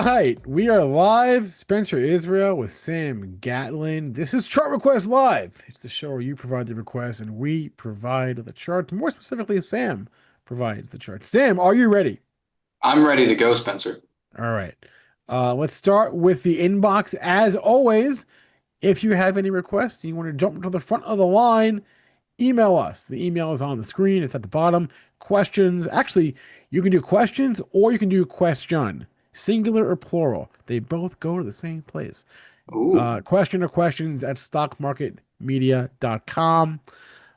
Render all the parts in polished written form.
right, we are live. Spencer Israel with Sam Gatlin. This is Chart Request Live. It's the show where you provide the request and we provide the chart. More specifically, Sam provides the chart. Sam, are you ready? I'm ready to go, Spencer. All right. Let's start with the inbox. As always, if you have any requests and you want to jump to the front of the line, email us. The email is on the screen. It's at the bottom. Questions. Actually, you can do questions or you can do question. Singular or plural. They both go to the same place. Ooh. Question or questions at stockmarketmedia.com.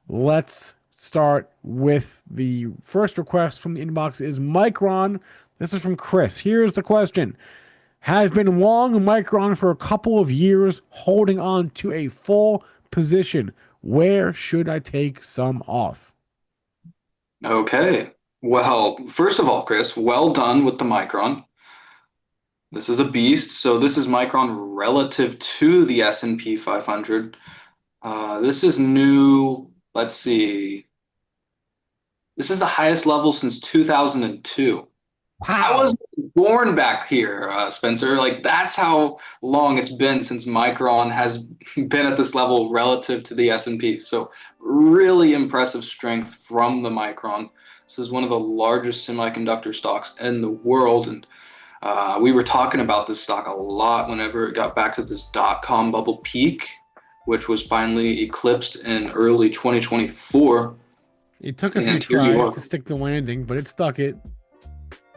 Let's start with the first request from the inbox is Micron. This is from Chris. Here's the question. Has been long Micron for a couple of years, holding on to a full position. Where should I take some off? Okay. Well, first of all, Chris, well done with the Micron. This is a beast. So this is Micron relative to the S&P 500. This is new. Let's see. This is the highest level since 2002. I Wow. was born back here, Spencer. Like that's how long it's been since Micron has been at this level relative to the S&P. So really impressive strength from the Micron. This is one of the largest semiconductor stocks in the world, and we were talking about this stock a lot whenever it got back to this dot-com bubble peak, which was finally eclipsed in early 2024. It took a few And here you tries are. to stick the landing, but it stuck it.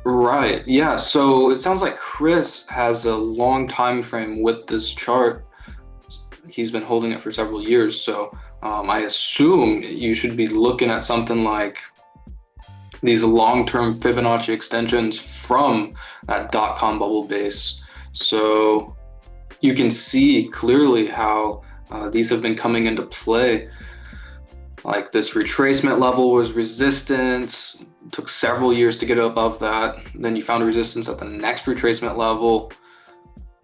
Right. Yeah. So it sounds like Chris has a long time frame with this chart. He's been holding it for several years. So I assume you should be looking at something like these long-term Fibonacci extensions from that dot-com bubble base. So you can see clearly how these have been coming into play. Like this retracement level was resistance, took several years to get above that. Then you found resistance at the next retracement level.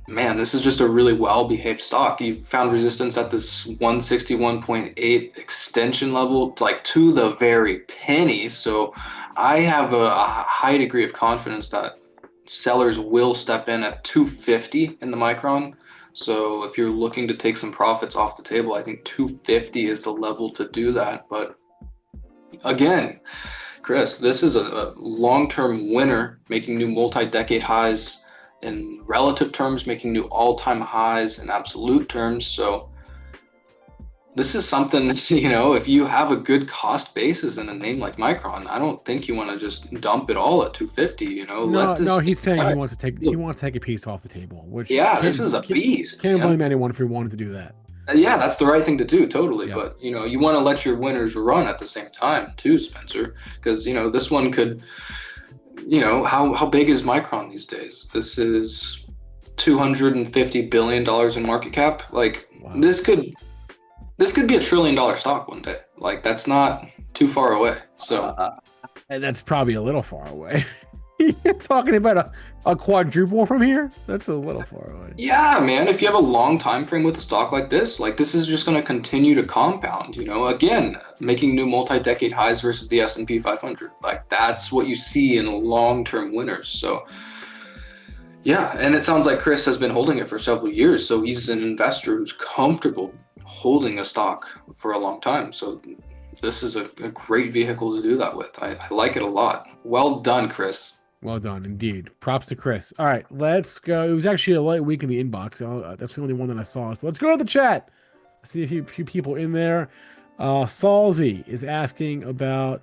Man, this is just a really well-behaved stock. You found resistance at this 161.8 extension level, like to the very penny. So I have a high degree of confidence that sellers will step in at 250 in the Micron. So if you're looking to take some profits off the table, I think 250 is the level to do that. But again, Chris, this is a long-term winner, making new multi-decade highs in relative terms, making new all-time highs in absolute terms. So this is something, if you have a good cost basis in a name like Micron, I don't think you want to just dump it all at 250, let No, no, this. he's saying he wants to take a piece off the table, which Yeah, this can't is a can't, beast, can't man. blame anyone if he wanted to do that. Yeah, that's the right thing to do, totally. Yep. But you want to let your winners run at the same time too, Spencer, because this one could, how big is Micron these days? This is $250 billion in market cap. Like Wow. this could be $1 trillion stock one day. Like that's not too far away. So And that's probably a little far away. You're talking about a quadruple from here? That's a little far away. yeah, man, if you have a long time frame with a stock like this is just going to continue to compound, again, making new multi-decade highs versus the S&P 500. Like that's what you see in long-term winners. So yeah, and it sounds like Chris has been holding it for several years, so he's an investor who's comfortable holding a stock for a long time. So this is a great vehicle to do that with. I like it a lot. Well done, Chris. Well done, indeed. Props to Chris. All right, let's go. It was actually a light week in the inbox. That's the only one that I saw. So let's go to the chat. See a few people in there. Salzy is asking about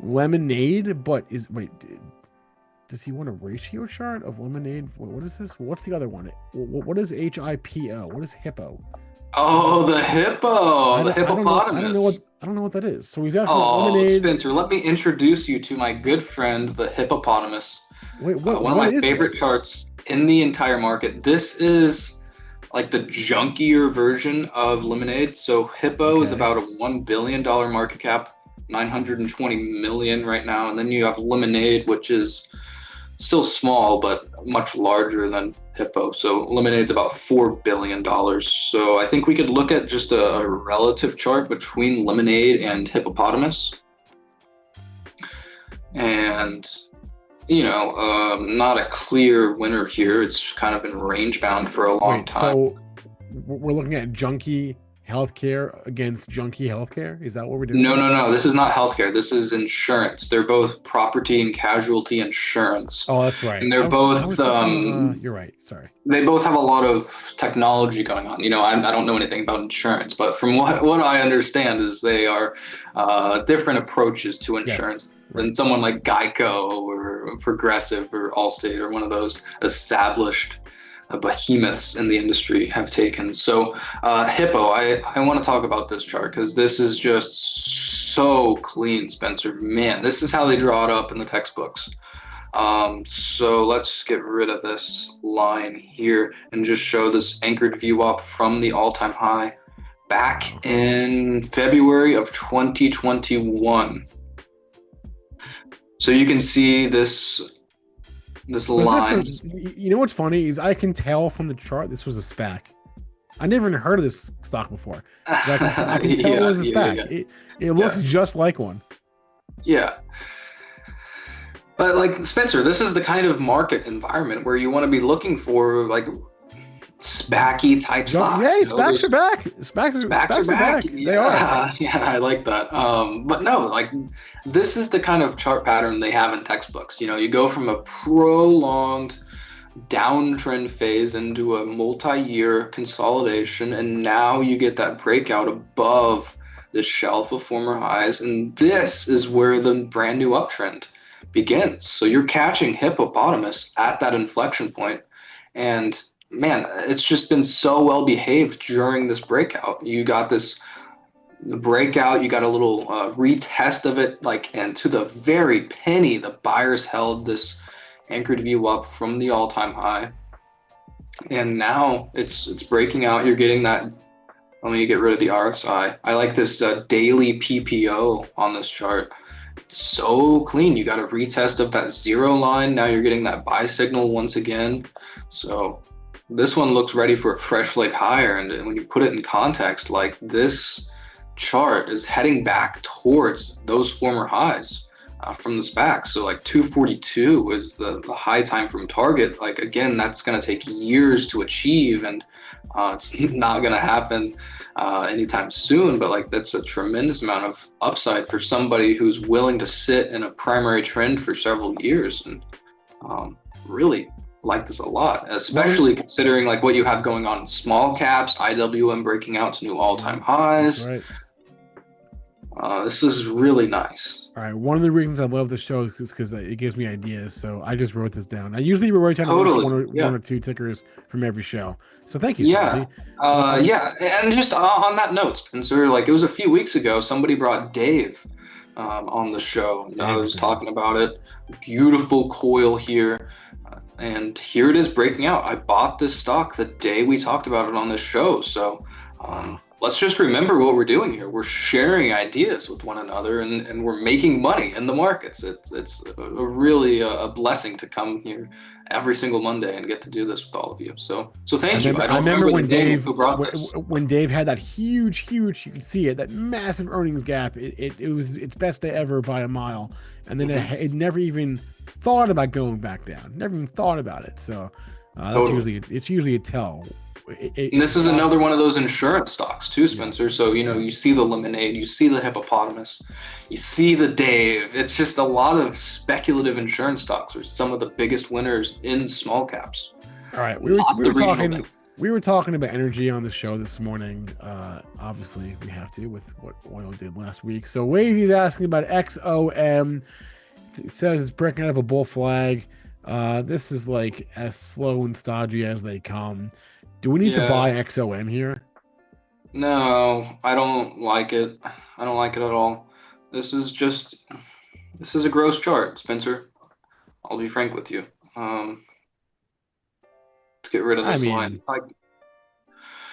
lemonade, but does he want a ratio chart of lemonade? What is this? What's the other one? What is HIPO? What is hippo? Oh, the hippo, the hippopotamus. I don't know what that is. So he's asking about Oh, lemonade. Spencer, let me introduce you to my good friend, the hippopotamus. Wait, One of what my is favorite this? charts in the entire market. This is like the junkier version of Lemonade. So Hippo is Okay. about a $1 billion market cap, 920 million right now. And then you have Lemonade, which is still small, but much larger than Hippo. So Lemonade's about $4 billion. So I think we could look at just a relative chart between Lemonade and Hippopotamus. And not a clear winner here. It's just kind of been range bound for a long Wait, time. so we're looking at junkie healthcare against junkie healthcare? Is that what we're doing No, here? no, no. This is not healthcare. This is insurance. They're both property and casualty insurance, Oh, that's right. and they're I was both thinking of you're right. Sorry. they both have a lot of technology going on. I don't know anything about insurance, but from what I understand is they are different approaches to Yes. insurance Right. than someone like Geico or Progressive or Allstate or one of those established behemoths in the industry have taken. So Hippo, I want to talk about this chart because this is just so clean, Spencer. Man, this is how they draw it up in the textbooks. So let's get rid of this line here and just show this anchored view up from the all-time high Wow. back in February of 2021. So you can see this Was this line. you know what's funny is I can tell from the chart this was a SPAC. I never even heard of this stock before. But I can tell it Yeah, was a yeah, SPAC. yeah, It looks yeah, just like one. yeah. But like Spencer, this is the kind of market environment where you want to be looking for like SPAC-y type stocks. Yay, SPACs are back. SPACs are SPACs are back. back. They are. Yeah, yeah, I like that. But no, like this is the kind of chart pattern they have in textbooks. You go from a prolonged downtrend phase into a multi-year consolidation, and now you get that breakout above the shelf of former highs, and this is where the brand new uptrend begins. So you're catching hippopotamus at that inflection point, and man, it's just been so well behaved during this breakout. You got this breakout, you got a little retest of it, like, and to the very penny, the buyers held this anchored view up from the all-time high, and now it's breaking out. You're getting that. Let me get rid of the RSI. I like this daily PPO on this chart. It's so clean. You got a retest of that zero line. Now you're getting that buy signal once again. So this one looks ready for a fresh leg higher. And when you put it in context, like this chart is heading back towards those former highs from the SPAC. So like 242 is the high time from target. Like again, that's going to take years to achieve, and it's not going to happen anytime soon. But like that's a tremendous amount of upside for somebody who's willing to sit in a primary trend for several years, and really like this a lot, especially considering like what you have going on in small caps, IWM breaking out to new all-time highs. Right. This is really nice. All right. One of the reasons I love this show is because it gives me ideas. So I just wrote this down. I usually write down at least Totally. Yeah. one or two tickers from every show. So thank you, Yeah. Salty. Yeah. And just on that note, Spencer, like it was a few weeks ago, somebody brought Dave on the show. And I was talking about it. Beautiful coil here. And here it is breaking out. I bought this stock the day we talked about it on this show. So let's just remember what we're doing here. We're sharing ideas with one another, and we're making money in the markets. It's really a blessing to come here every single Monday and get to do this with all of you. So thank you. I don't remember when the name Dave who brought this. when Dave had that huge, you can see it, that massive earnings gap. It was its best day ever by a mile, and then it never even thought about going back down. Never even thought about it. So that's usually a tell. And this is another one of those insurance stocks too, Spencer. So, you see the lemonade, you see the hippopotamus, you see the Dave. It's just a lot of speculative insurance stocks are some of the biggest winners in small caps. All right. We were talking about energy on the show this morning. Obviously, we have to with what oil did last week. So Wavy's asking about XOM. It says it's breaking out of a bull flag. This is like as slow and stodgy as they come. Do we need to buy XOM here? No, I don't like it. I don't like it at all. This is a gross chart, Spencer. I'll be frank with you. Let's get rid of this line.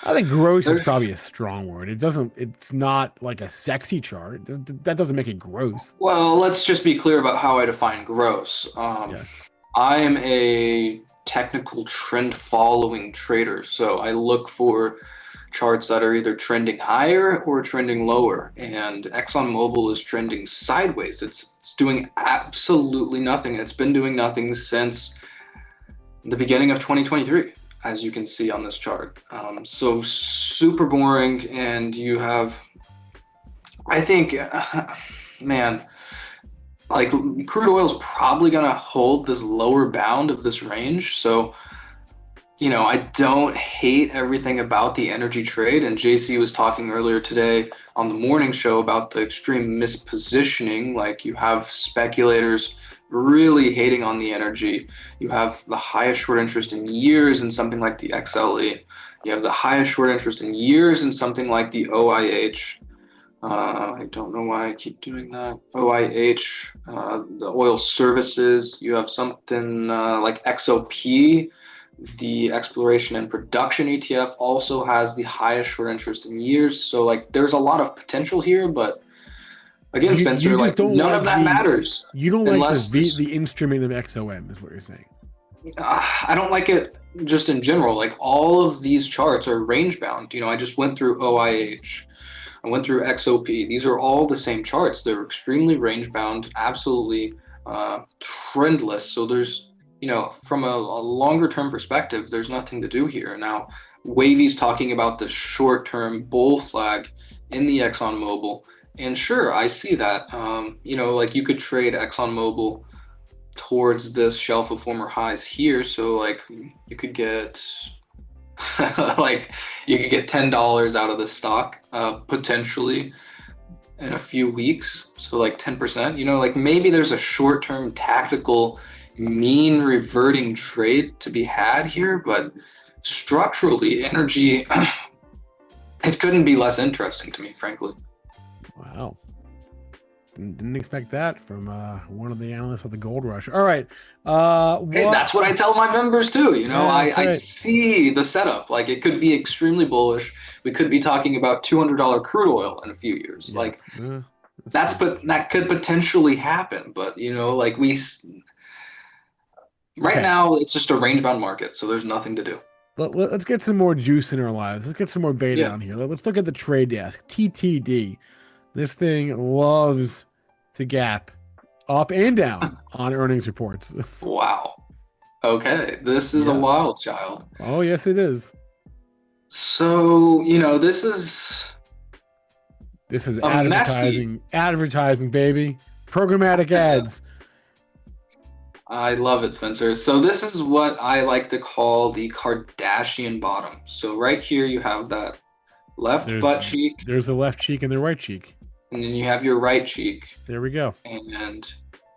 I think gross is probably a strong word. It's not like a sexy chart. That doesn't make it gross. Well, let's just be clear about how I define gross. I am a technical trend following trader. So I look for, charts that are either trending higher or trending lower, and ExxonMobil is trending sideways. It's doing absolutely nothing. It's been doing nothing since the beginning of 2023, as you can see on this chart. So super boring, and you have, I think, man, like crude oil is probably going to hold this lower bound of this range. So, I don't hate everything about the energy trade. And JC was talking earlier today on the morning show about the extreme mispositioning. Like, you have speculators really hating on the energy. You have the highest short interest in years in something like the XLE. You have the highest short interest in years in something like the OIH. I don't know why I keep doing that. OIH, the oil services. You have something like XOP. The exploration and production ETF also has the highest short interest in years. So, like, there's a lot of potential here, but again, Spencer, like, none of that matters. You don't like the instrument of XOM, is what you're saying. I don't like it just in general. Like, all of these charts are range bound. I just went through OIH. I went through XOP. These are all the same charts. They're extremely range bound, absolutely trendless. So there's, from a longer term perspective, there's nothing to do here. Now, Wavy's talking about the short term bull flag in the ExxonMobil. And sure, I see that. Like, you could trade ExxonMobil towards this shelf of former highs here. So, like, you could get $10 out of the stock potentially in a few weeks. So, like, 10%. Like, maybe there's a short term tactical mean reverting trade to be had here, but structurally, energy, it couldn't be less interesting to me, frankly. Wow. Didn't expect that from one of the analysts of the Gold Rush. All right. Hey, that's what I tell my members too. I see the setup. Like, it could be extremely bullish. We could be talking about $200 crude oil in a few years. Yeah. That could potentially happen. But now it's just a range bound market, so there's nothing to do. Let's get some more juice in our lives. Let's get some more beta on here. Let's look at the trade desk. TTD. This thing loves to gap up and down on earnings reports. Wow. Okay. This is a wild child. Oh, yes, it is. So, this is advertising, baby. Programmatic ads. I love it, Spencer. So this is what I like to call the Kardashian bottom. So right here you have that butt cheek. There's the left cheek and the right cheek. And then you have your right cheek. There we go. And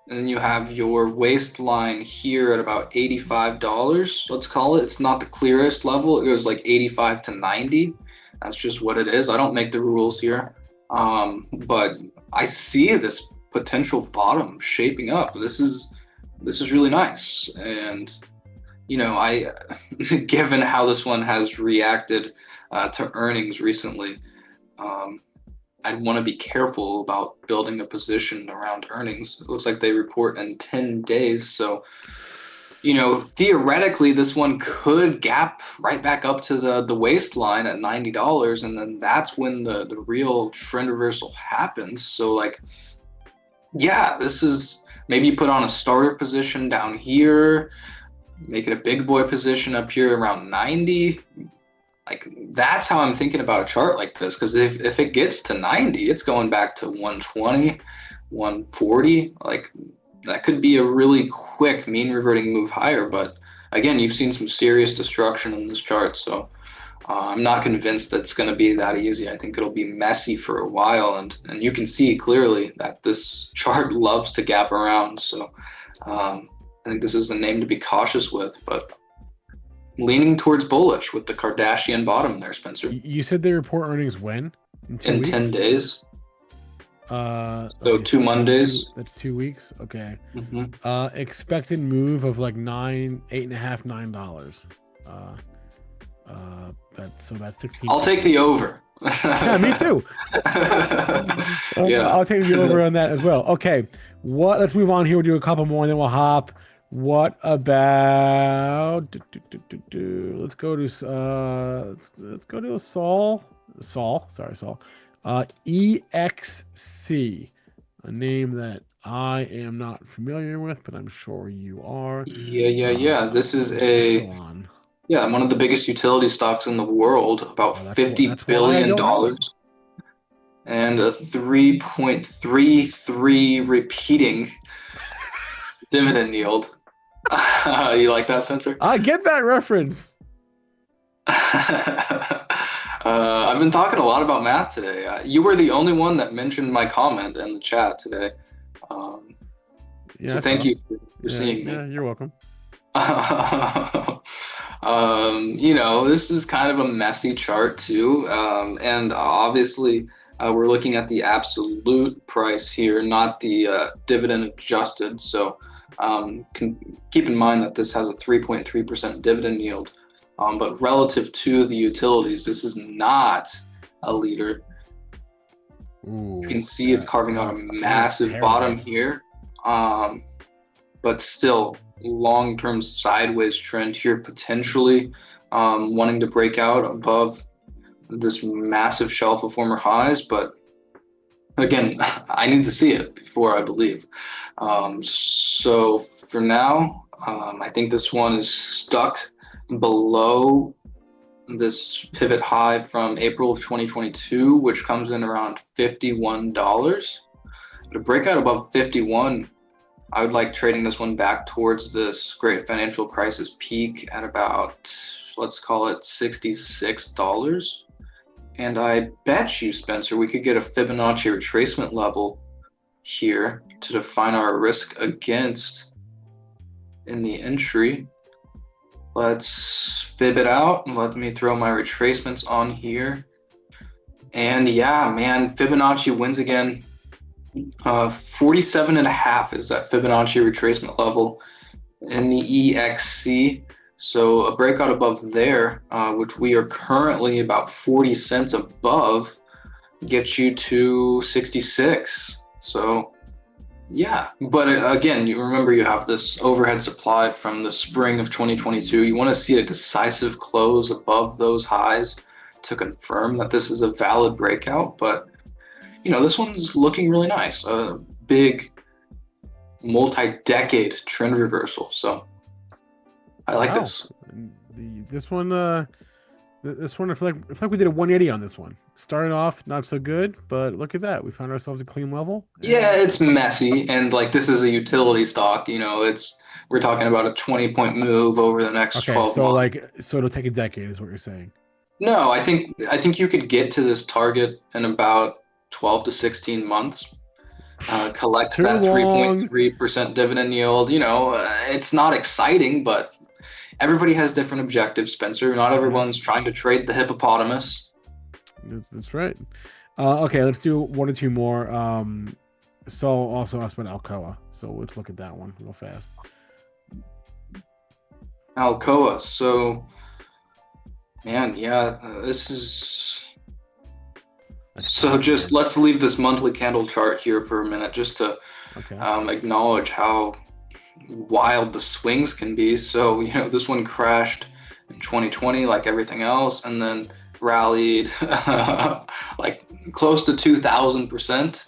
then you have your waistline here at about $85, let's call it. It's not the clearest level. It goes like 85 to 90. That's just what it is. I don't make the rules here. But I see this potential bottom shaping up. This is really nice. And, I, given how this one has reacted to earnings recently, I'd want to be careful about building a position around earnings. It looks like they report in 10 days. So, theoretically, this one could gap right back up to the waistline at $90. And then that's when the real trend reversal happens. So, this is maybe you put on a starter position down here, make it a big boy position up here around 90. Like, that's how I'm thinking about a chart like this, because if it gets to 90, it's going back to 120, 140. Like, that could be a really quick mean reverting move higher. But again, you've seen some serious destruction in this chart. So I'm not convinced that it's going to be that easy. I think it'll be messy for a while. And you can see clearly that this chart loves to gap around. So I think this is the name to be cautious with. But leaning towards bullish with the Kardashian bottom there, Spencer. You said they report earnings when? In 10 days. So okay, 2 Mondays. That's 2 weeks. Okay. Mm-hmm. Expected move of like $9. So that's 16. I'll take the over. Yeah, me too. I'll take the over on that as well. Okay. Let's move on here. We'll do a couple more and then we'll hop What about let's go to let's go to a sorry, Sol. EXC, a name that I am not familiar with, but I'm sure you are. Yeah. This is Exelon. one of the biggest utility stocks in the world, about Oh, $50 that's why I billion don't know it. and a 3.33 repeating dividend yield. You like that, Spencer? I get that reference. I've been talking a lot about math today. You were the only one that mentioned my comment in the chat today. Um, Yeah, so I thank saw. you for seeing me. Yeah, you're welcome. This is kind of a messy chart too. And obviously, we're looking at the absolute price here, not the dividend adjusted. So keep in mind that this has a 3.3% dividend yield. But relative to the utilities, this is not a leader. You Ooh, can see it's carving out a that is massive terrible. bottom here. But still long-term sideways trend here, potentially wanting to break out above this massive shelf of former highs. But again, I need to see it before I believe. So for now, I think this one is stuck below this pivot high from April of 2022, which comes in around $51. To break out above 51, I would like trading this one back towards this great financial crisis peak at about, let's call it $66. And I bet you, Spencer, we could get a Fibonacci retracement level here to define our risk against in the entry. Let's fib it out and let me throw my retracements on here. And yeah, man, Fibonacci wins again. 47.5 is that Fibonacci retracement level in the EXC. So a breakout above there, which we are currently about 40 cents above, gets you to 66. So yeah, but again, you remember you have this overhead supply from the spring of 2022. You want to see a decisive close above those highs to confirm that this is a valid breakout. But this one's looking really nice. A big multi-decade trend reversal. So I like this. This one, I feel like we did a 180 on this one. Started off not so good, but look at that. We found ourselves a clean level. Yeah, it's messy, and like this is a utility stock. We're talking about a 20-point move over the next Okay, 12 so months. so it'll take a decade, is what you're saying. No, I think you could get to this target in about 12 to 16 months. Collect Too that long. 3.3% dividend yield. It's not exciting, but everybody has different objectives, Spencer. Not everyone's trying to trade the hippopotamus. That's right. Okay, let's do one or two more. Saul also asked about Alcoa, so let's look at that one real fast. Alcoa. So, man, yeah, this is. So just let's leave this monthly candle chart here for a minute, just to acknowledge how wild the swings can be. So, this one crashed in 2020 like everything else, and then rallied like close to 2,000%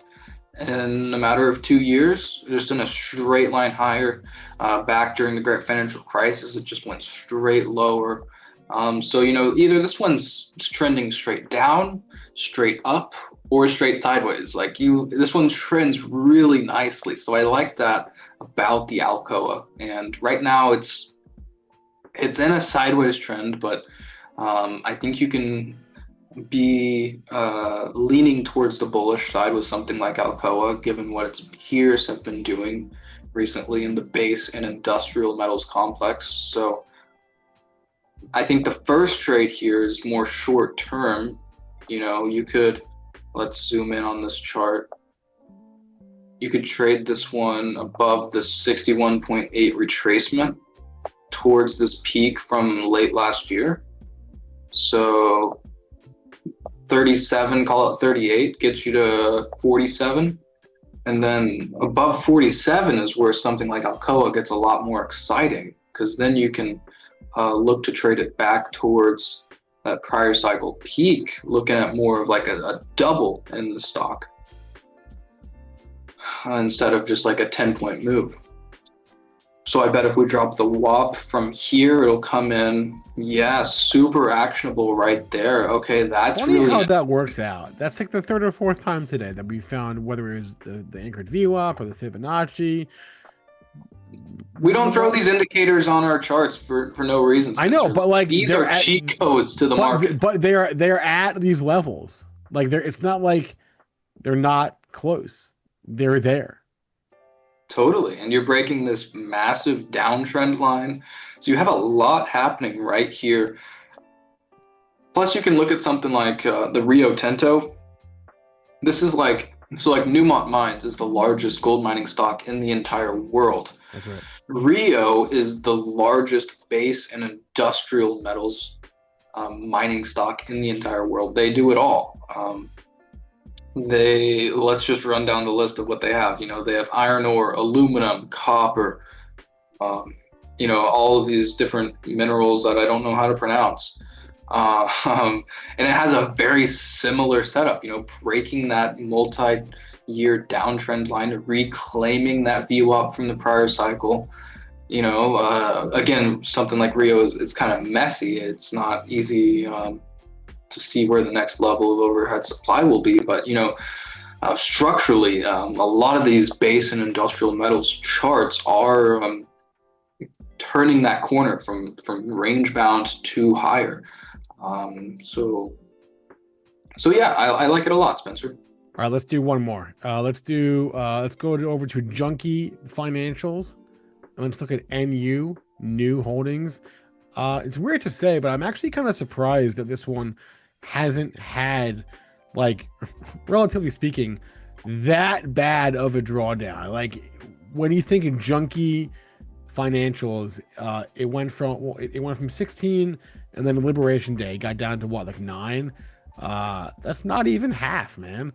in a matter of 2 years, just in a straight line higher. Back during the great financial crisis, it just went straight lower. So either this one's trending straight down, straight up, or straight sideways. This one trends really nicely. So I like that about the Alcoa. And right now it's in a sideways trend, but I think you can be leaning towards the bullish side with something like Alcoa, given what its peers have been doing recently in the base and industrial metals complex. So I think the first trade here is more short term. Let's zoom in on this chart. You could trade this one above the 61.8 retracement towards this peak from late last year. So 37, call it 38, gets you to 47. And then above 47 is where something like Alcoa gets a lot more exciting, because then you can look to trade it back towards that prior cycle peak, looking at more of like a double in the stock instead of just like a 10-point move. So I bet if we drop the WAP from here, it'll come in. Yeah, super actionable right there. Okay, that's Funny really how that works out. That's like the third or fourth time today that we found, whether it was the anchored VWAP or the Fibonacci. We don't throw these indicators on our charts for no reason, I know, Spencer. but like These are cheat codes to the market. but they're at these levels. Like it's not like they're not close. They're there. Totally. And you're breaking this massive downtrend line. So you have a lot happening right here. Plus, you can look at something like the Rio Tinto. This is like Newmont Mines is the largest gold mining stock in the entire world. That's right. Rio is the largest base and industrial metals mining stock in the entire world. They do it all. Let's just run down the list of what they have. They have iron ore, aluminum, copper, all of these different minerals that I don't know how to pronounce. And it has a very similar setup, breaking that multi-year downtrend line, reclaiming that VWAP from the prior cycle. Again, something like Rio it's kind of messy. It's not easy to see where the next level of overhead supply will be, but structurally, a lot of these base and industrial metals charts are turning that corner from range bound to higher. So yeah, I like it a lot, Spencer. All right, let's do one more. Let's go over to Junkie Financials, and let's look at New Holdings. It's weird to say, but I'm actually kind of surprised that this one hasn't had, like, relatively speaking, that bad of a drawdown. Like, when you think of Junkie Financials, it went from 16, and then Liberation Day got down to what, like 9. That's not even half, man.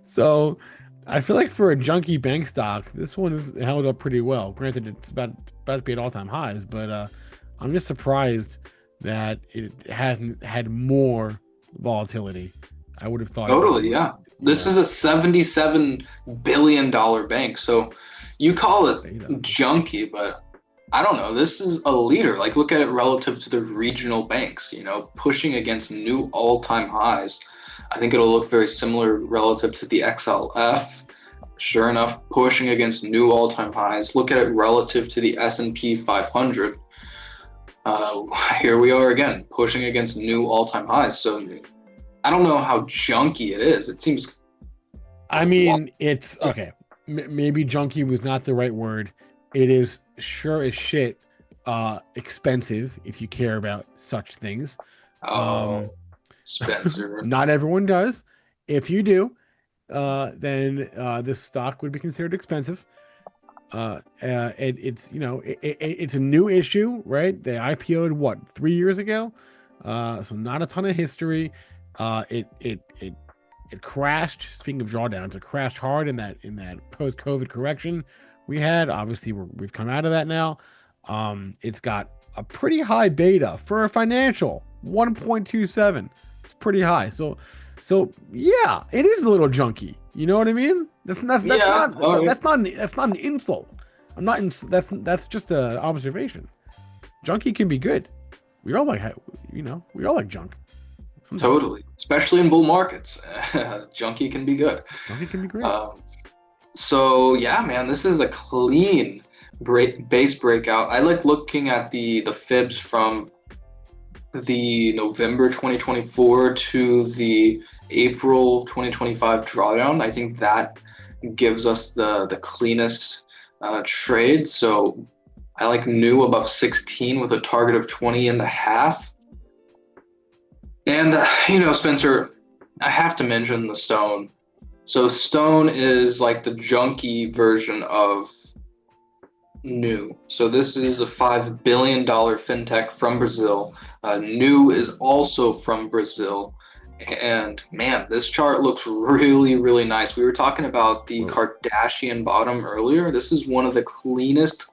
So I feel like for a junkie bank stock, this one is held up pretty well. Granted, it's about to be at all-time highs, but I'm just surprised that it hasn't had more volatility. I would have thought. Totally, yeah. This is a $77 billion bank. So you call it junky, but I don't know. This is a leader. Like, look at it relative to the regional banks, pushing against new all-time highs. I think it'll look very similar relative to the XLF. Sure enough, pushing against new all-time highs. Look at it relative to the S&P 500. Here we are again, pushing against new all-time highs. So I don't know how junky it is. It seems... I mean, it's... Okay, maybe junky was not the right word. It is sure as shit expensive if you care about such things. Spencer. Not everyone does. If you do, then this stock would be considered expensive. It's it's a new issue, right? They IPO'd what, 3 years ago, so not a ton of history. It crashed. Speaking of drawdowns, it crashed hard in that post-COVID correction we had. Obviously, we've come out of that now. It's got a pretty high beta for a financial, 1.27. It's pretty high. So yeah, it is a little junky. You know what I mean? That's not an insult. That's just an observation. Junky can be good. We all like junk. Sometimes. Totally, especially in bull markets. Junky can be good. Junky can be great. So yeah, man, this is a clean base breakout. I like looking at the fibs from the November 2024 to the April 2025 drawdown. I think that gives us the cleanest trade. So I like new above 16 with a target of 20 and a half. And Spencer, I have to mention the Stone. So Stone is like the junky version of New. So this is a $5 billion fintech from Brazil. New is also from Brazil, And man, this chart looks really, really nice. We were talking about the Whoa. Kardashian bottom earlier. This is one of the cleanest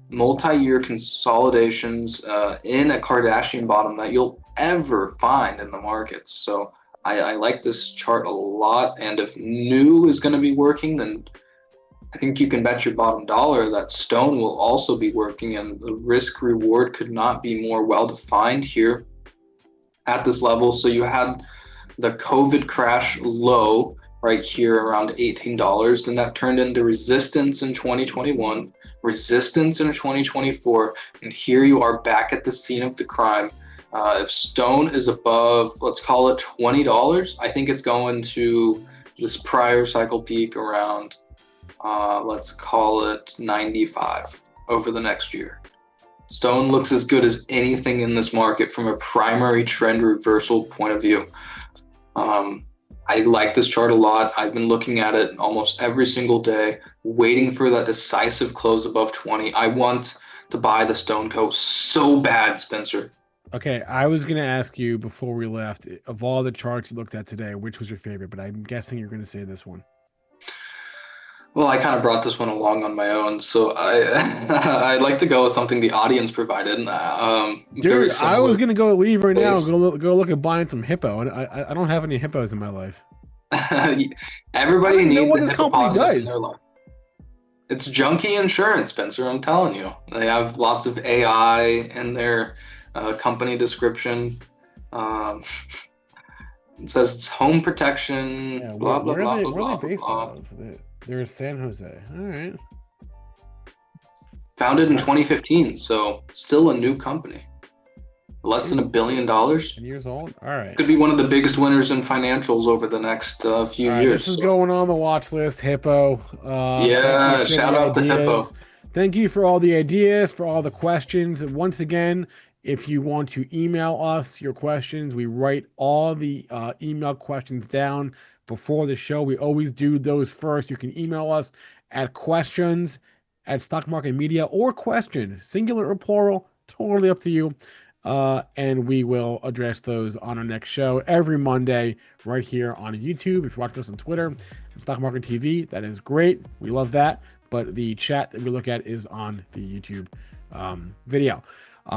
multi-year consolidations in a Kardashian bottom that you'll ever find in the markets. So I like this chart a lot. And if new is going to be working, then I think you can bet your bottom dollar that Stone will also be working, and the risk reward could not be more well defined here at this level. So you had the COVID crash low right here around $18. Then that turned into resistance in 2021, resistance in 2024, and here you are back at the scene of the crime. If Stone is above, let's call it $20, I think it's going to this prior cycle peak around, let's call it 95 over the next year. Stone looks as good as anything in this market from a primary trend reversal point of view. I like this chart a lot. I've been looking at it almost every single day, waiting for that decisive close above 20. I want to buy the Stone Co. so bad, Spencer. Okay, I was going to ask you before we left, of all the charts you looked at today, which was your favorite? But I'm guessing you're going to say this one. Well, I kind of brought this one along on my own, so I'd like to go with something the audience provided. Dude, I was gonna go leave right now. Go look at buying some hippo, and I don't have any hippos in my life. Everybody needs what a this company hippopotamus in does. their life. It's junkie insurance, Spencer. I'm telling you, they have lots of AI in their company description. It says it's home protection. Yeah, blah blah where blah are they, blah where are blah. they based blah. out of? They're in San Jose. All right. Founded in 2015, so still a new company. Less than $1 billion. 10 years old. All right. Could be one of the biggest winners in financials over the next few All right, years. this is going on the watch list. Hippo. Yeah, thank you for shout the out to Hippo. ideas. Thank you for all the ideas, for all the questions. Once again, if you want to email us your questions, we write all the email questions down before the show. We always do those first. You can email us at questions@Stock Market Media, or question, singular or plural, totally up to you. And we will address those on our next show every Monday right here on YouTube. If you're watching us on Twitter, Stock Market TV, that is great. We love that. But the chat that we look at is on the YouTube video.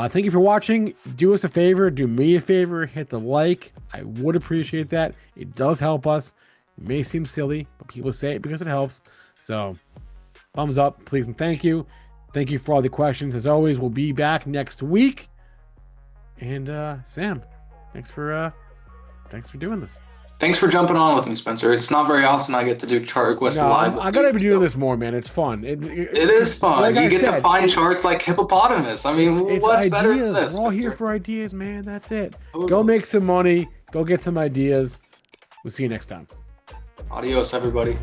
Thank you for watching. Do us a favor. Do me a favor. Hit the like. I would appreciate that. It does help us. It may seem silly, but people say it because it helps. So thumbs up, please, and thank you. Thank you for all the questions. As always, we'll be back next week. And Sam, thanks for doing this. Thanks for jumping on with me, Spencer. It's not very often I get to do chart request live. I gotta be doing this more, man. It's fun. It is fun. Like you get to find charts like hippopotamus. I mean, it's what's ideas. better than this? We're all here for ideas, man. That's it. Go make some money. Go get some ideas. We'll see you next time. Adios, everybody.